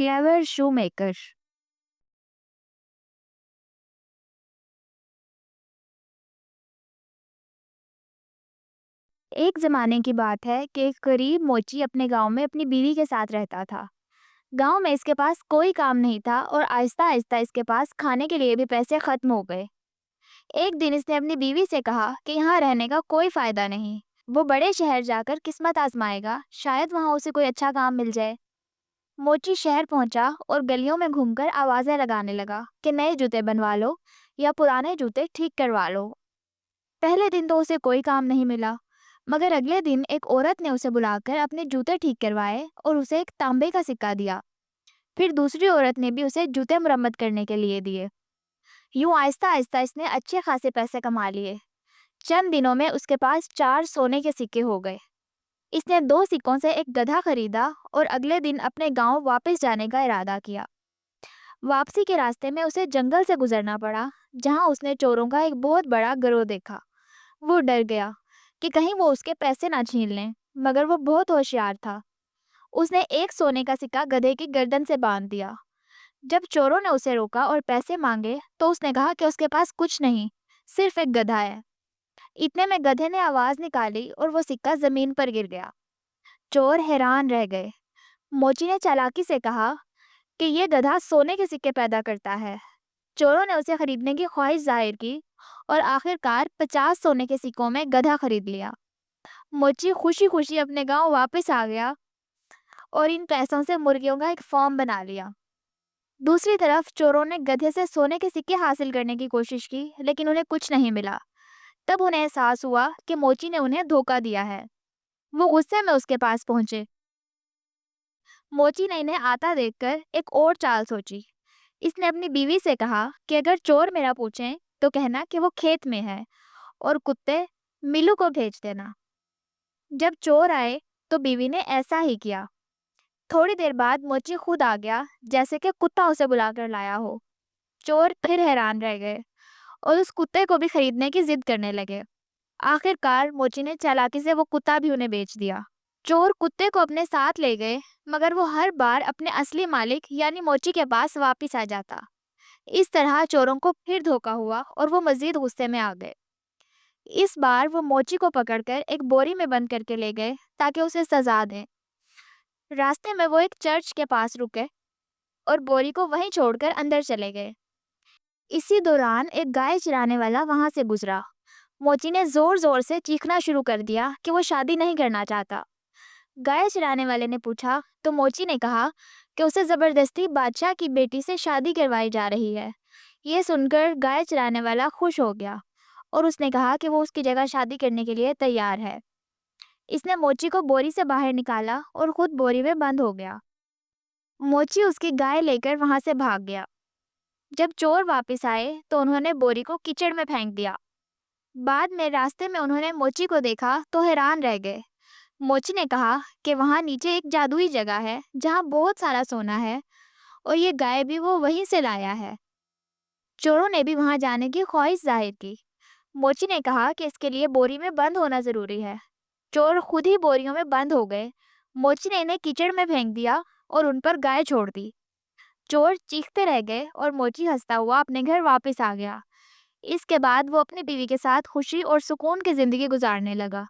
Clever शू maker. एक जमाने की बात है कि एक गरीब मोची अपने गांव में अपनी बीवी के साथ रहता था। गांव में इसके पास कोई काम नहीं था और आहिस्ता आहिस्ता इसके पास खाने के लिए भी पैसे खत्म हो गए। एक दिन इसने अपनी बीवी से कहा कि यहाँ रहने का कोई फायदा नहीं, वो बड़े शहर जाकर किस्मत आजमाएगा, शायद वहाँ उसे कोई अच्छा काम मिल जाए। मोची शहर पहुंचा और गलियों में घूमकर आवाजें लगाने लगा कि नए जूते बनवा लो या पुराने जूते ठीक करवा लो। पहले दिन तो उसे कोई काम नहीं मिला, मगर अगले दिन एक औरत ने उसे बुलाकर अपने जूते ठीक करवाए और उसे एक तांबे का सिक्का दिया। फिर दूसरी औरत ने भी उसे जूते मरम्मत करने के लिए दिए। यूं आहिस्ता आहिस्ता इसने अच्छे खासे पैसे कमा लिए। चंद दिनों में उसके पास 4 सोने के सिक्के हो गए। इसने 2 सिक्कों से एक गधा खरीदा और अगले दिन अपने गांव वापस जाने का इरादा किया। वापसी के रास्ते में उसे जंगल से गुजरना पड़ा, जहां उसने चोरों का एक बहुत बड़ा गिरोह देखा। वो डर गया कि कहीं वो उसके पैसे ना छीन लें, मगर वो बहुत होशियार था। उसने एक सोने का सिक्का गधे की गर्दन से बांध दिया। जब चोरों ने उसे रोका और पैसे मांगे तो उसने कहा कि उसके पास कुछ नहीं, सिर्फ एक गधा है। इतने में गधे ने आवाज निकाली और वो सिक्का जमीन पर गिर गया। चोर हैरान रह गए। मोची ने चालाकी से कहा कि ये गधा सोने के सिक्के पैदा करता है। चोरों ने उसे खरीदने की ख्वाहिश जाहिर की और आखिरकार 50 सोने के सिक्कों में गधा खरीद लिया। मोची खुशी खुशी अपने गांव वापस आ गया और इन पैसों से मुर्गियों का एक फार्म बना लिया। दूसरी तरफ चोरों ने गधे से सोने के सिक्के हासिल करने की कोशिश की, लेकिन उन्हें कुछ नहीं मिला। तब उन्हें एहसास हुआ कि मोची ने उन्हें धोखा दिया है। वो गुस्से में उसके पास पहुंचे। मोची ने इन्हें आता देखकर एक और चाल सोची। इसने अपनी बीवी से कहा कि अगर चोर मेरा पूछें तो कहना कि वो खेत में है और कुत्ते मिलू को भेज देना। जब चोर आए तो बीवी ने ऐसा ही किया। थोड़ी देर बाद मोची खुद आ गया, जैसे कि कुत्ता उसे बुलाकर लाया हो। चोर फिर हैरान रह गए और उस कुत्ते को भी खरीदने की जिद करने लगे। आखिरकार मोची ने चालाकी से वो कुत्ता भी उन्हें बेच दिया। चोर कुत्ते को अपने साथ ले गए, मगर वो हर बार अपने असली मालिक यानी मोची के पास वापस आ जाता। इस तरह चोरों को फिर धोखा हुआ और वो मजीद गुस्से में आ गए। इस बार वो मोची को पकड़कर एक बोरी में बंद करके ले गए ताकि उसे सजा दें। रास्ते में वो एक चर्च के पास रुके और बोरी को वहीं छोड़कर अंदर चले गए। इसी दौरान एक गाय चराने वाला वहां से गुजरा। मोची ने जोर जोर से चीखना शुरू कर दिया कि वो शादी नहीं करना चाहता। गाय चराने वाले ने पूछा तो मोची ने कहा कि उसे जबरदस्ती बादशाह की बेटी से शादी करवाई जा रही है। ये सुनकर गाय चराने वाला खुश हो गया और उसने कहा कि वो उसकी जगह शादी करने के लिए तैयार है। इसने मोची को बोरी से बाहर निकाला और खुद बोरी में बंद हो गया। मोची उसकी गाय लेकर वहां से भाग गया। जब चोर वापस आए तो उन्होंने बोरी को कीचड़ में फेंक दिया। बाद में रास्ते में उन्होंने मोची को देखा तो हैरान रह गए। मोची ने कहा कि वहां नीचे एक जादुई जगह है जहां बहुत सारा सोना है और ये गाय भी वो वहीं से लाया है। चोरों ने भी वहां जाने की ख्वाहिश जाहिर की। मोची ने कहा कि इसके लिए बोरी में बंद होना जरूरी है। चोर खुद ही बोरियों में बंद हो गए। मोची ने इन्हें कीचड़ में फेंक दिया और उन पर गाय छोड़ दी। चोर चीखते रह गए और मोची हंसता हुआ अपने घर वापस आ गया। इसके बाद वो अपनी बीवी के साथ खुशी और सुकून की जिंदगी गुजारने लगा।